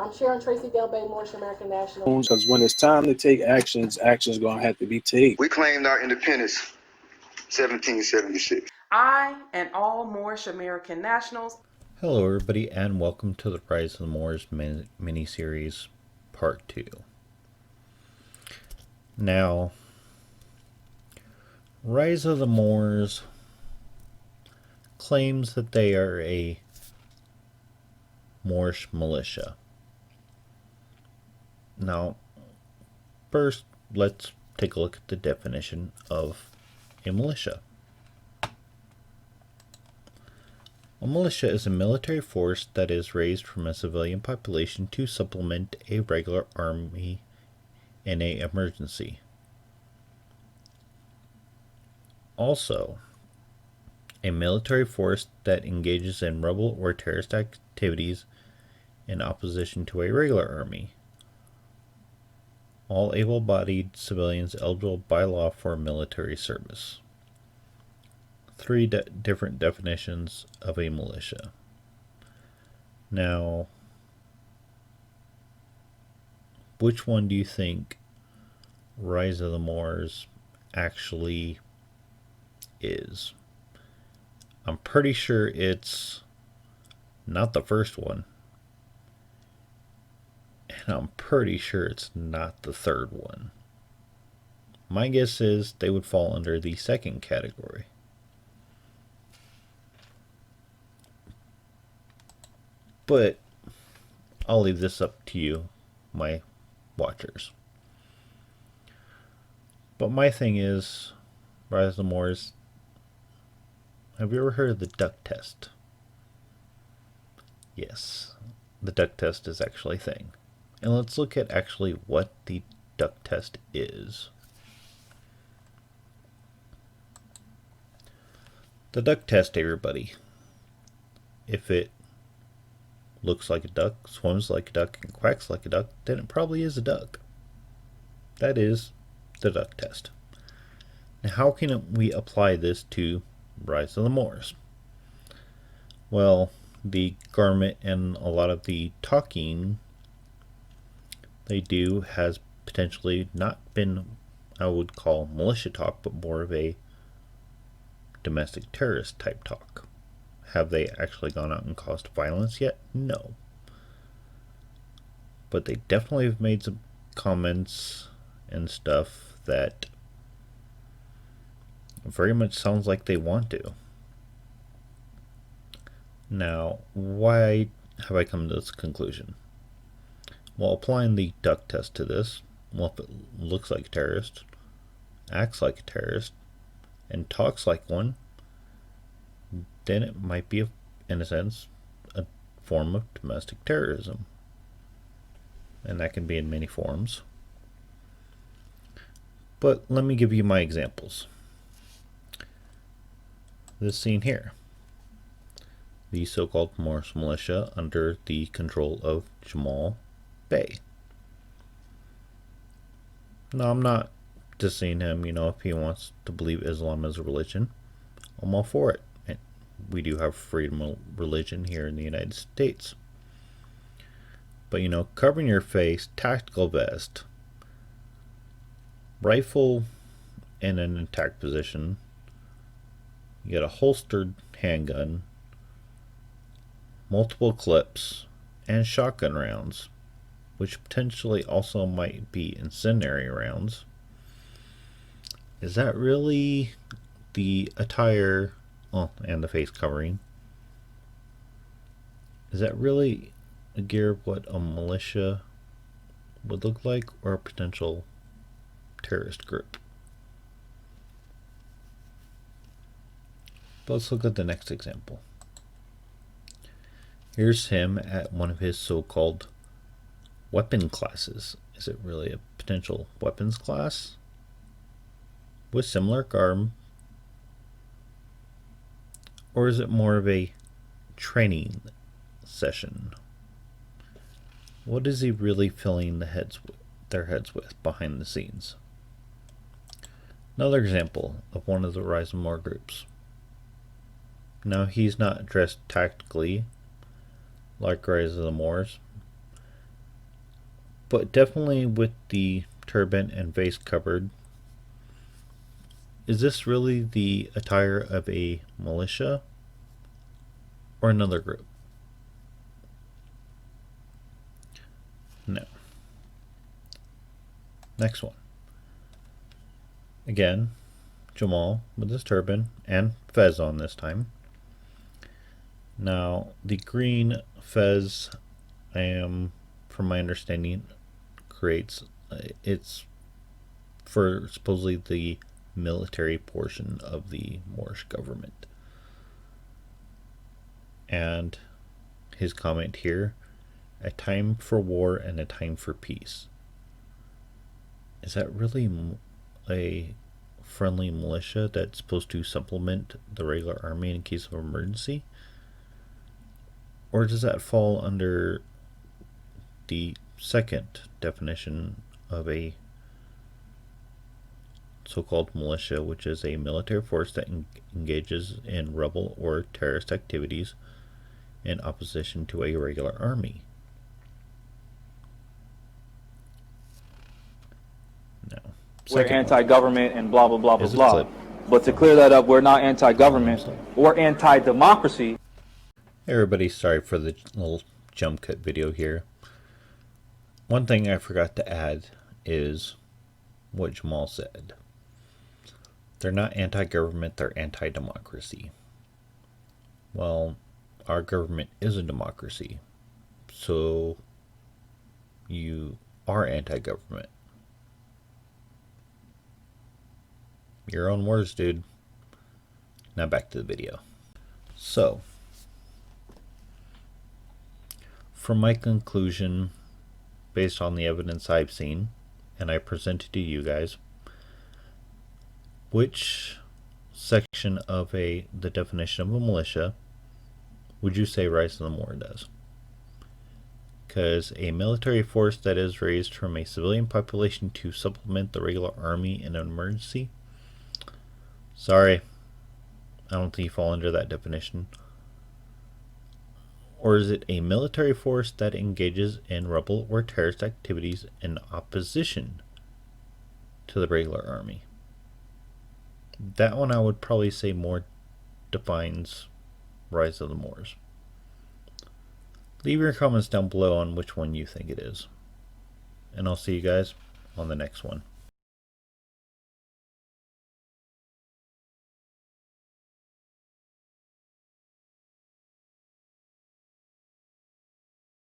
I'm Sharon Tracy Del Bay, Militia American National. Because when it's time to take actions, actions going to have to be taken. We claimed our independence 1776. I and all Moorish American nationals. Hello everybody and welcome to the Rise of the Moors mini-series part 2. Now, Rise of the Moors claims that they are a Moorish militia. Now, first let's take a look at the definition of a militia. A militia is a military force that is raised from a civilian population to supplement a regular army in an emergency. Also, a military force that engages in rebel or terrorist activities in opposition to a regular army. All able-bodied civilians eligible by law for military service. Three different definitions of a militia. Now, which one do you think Rise of the Moors actually is? I'm pretty sure it's not the first one. And I'm pretty sure it's not the third one. My guess is they would fall under the second category. But I'll leave this up to you, my watchers. But my thing is, Rise of the Moors, have you ever heard of the duck test? Yes, the duck test is actually a thing. And let's look at actually what the duck test is. The duck test, everybody. If it looks like a duck, swims like a duck, and quacks like a duck, then it probably is a duck. That is the duck test. Now, how can we apply this to Rise of the Moors? Well, the garment and a lot of the talking they do has potentially not been, I would call militia talk, but more of a domestic terrorist type talk. Have they actually gone out and caused violence yet? No. But they definitely have made some comments and stuff that very much sounds like they want to. Now, why have I come to this conclusion? Well, applying the duck test to this, well, if it looks like a terrorist, acts like a terrorist, and talks like one, then it might be, in a sense, a form of domestic terrorism. And that can be in many forms. But let me give you my examples. This scene here. The so-called Moorish militia under the control of Jamal Bey. Now, I'm not dissing him, if he wants to believe Islam as a religion, I'm all for it. And we do have freedom of religion here in the United States. But, covering your face, tactical vest, rifle in an attack position, you got a holstered handgun, multiple clips, and shotgun rounds, which potentially also might be incendiary rounds. Is that really the attire, and the face covering? Is that really a gear of what a militia would look like, or a potential terrorist group? But let's look at the next example. Here's him at one of his so-called weapon classes. Is it really a potential weapons class? With similar garb? Or is it more of a training session? What is he really filling their heads with behind the scenes? Another example of one of the Rise of More groups. Now, he's not dressed tactically like Rise of the Moors. but definitely with the turban and face covered. Is this really the attire of a militia or another group? No. Next one. Again, Jamal with his turban and fez on this time. Now, the green fez, from my understanding, creates, it's for supposedly the military portion of the Moorish government. And his comment here, a time for war and a time for peace. Is that really a friendly militia that's supposed to supplement the regular army in case of emergency? Or does that fall under the second definition of a so-called militia, which is a military force that engages in rebel or terrorist activities in opposition to a regular army? No. We're anti-government and blah, blah, blah, blah, Here's a blah. clip. But to clear that up, we're not anti-government or anti-democracy. Hey everybody, sorry for the little jump cut video here. One thing I forgot to add is what Jamal said. They're not anti-government, they're anti-democracy. Well, our government is a democracy, so you are anti-government. Your own words, dude. Now back to the video. So, from my conclusion, based on the evidence I've seen, and I presented to you guys, which section of the definition of a militia would you say Rise of the Moor does? Because a military force that is raised from a civilian population to supplement the regular army in an emergency? Sorry, I don't think you fall under that definition. Or is it a military force that engages in rebel or terrorist activities in opposition to the regular army? That one I would probably say more defines Rise of the Moors. Leave your comments down below on which one you think it is. And I'll see you guys on the next one.